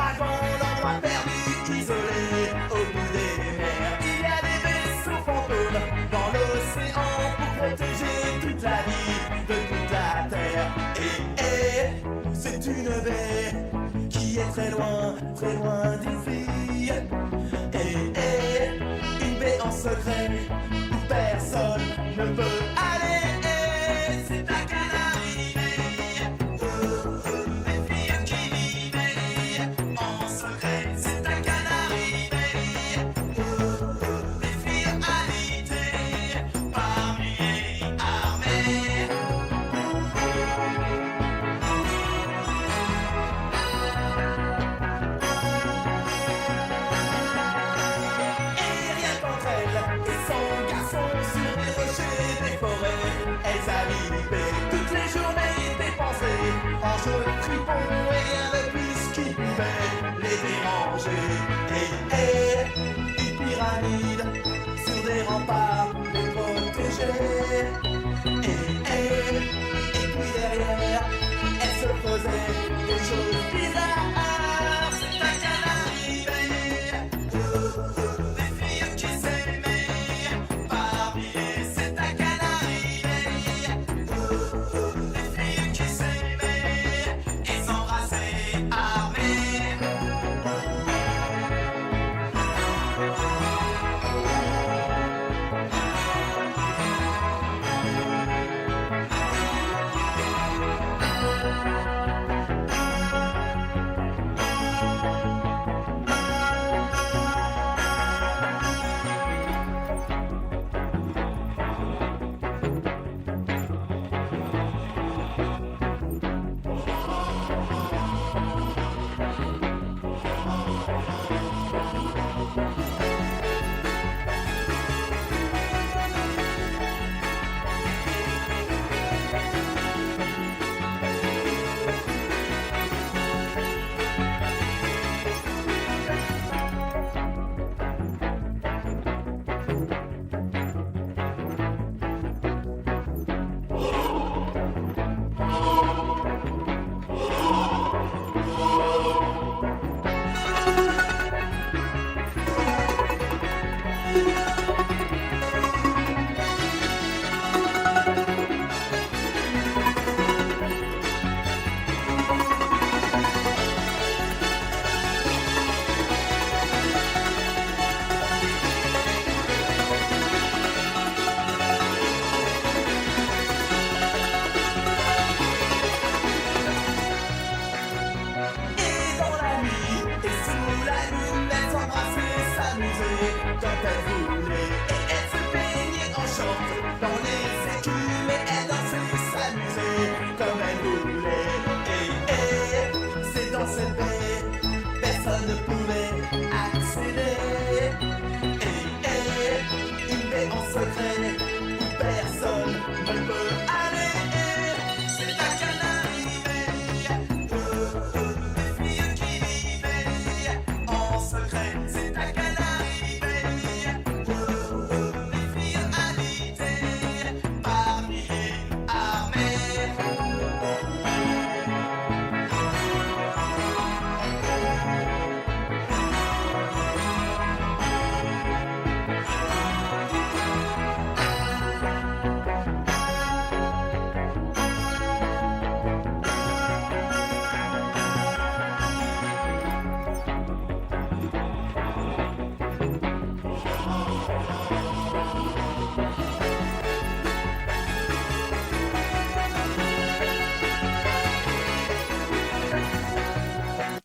dragon, l'endroit perdu, isolé, au bout des mers. Il y a des vaisseaux fantômes dans l'océan pour protéger toute la vie de toute la terre. Et c'est une baie qui est très loin d'ici. Et une baie en secret où personne ne peut aller. C'est ta Canaries Bay. Les filles qui vivaient en secret. C'est ta Canaries Bay. Les filles habitées par milliers armés. Et rien qu'entre elle et son garçon sur des rochers, des forêts, elles habitaient toutes les journées dépensées en jeux de fripons et rien de plus qui pouvait les déranger. Et une pyramide sur des remparts les protégeait. Et puis derrière, elles se faisaient des choses bizarres. C'est ta Canaries Bay. Des filles qui s'aimaient par milliers. C'est ta Canaries Bay. Des filles qui s'aimaient et s'embrassaient armées. Et dans la nuit, et sous la lune, elles s'embrassaient, s'amusaient quand elles voulaient. Et elles se baignaient en short dans les écumes. Et elles dansaient, s'amusaient comme elles voulaient. Et c'est dans cette baie, personne ne pouvait accéder. Et une baie en secret où personne ne peut aller. C'est ta Canaries Bay. Des filles qui vivaient en secret. C'est ta Canaries Bay. Les filles habitées par milliers armés.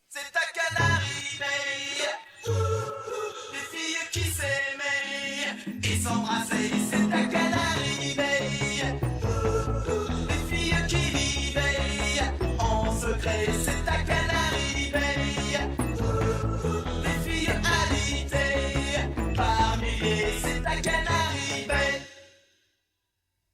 C'est ta Canaries Bay. Les filles qui s'aimaient et s'embrassaient. C'est ta Canaries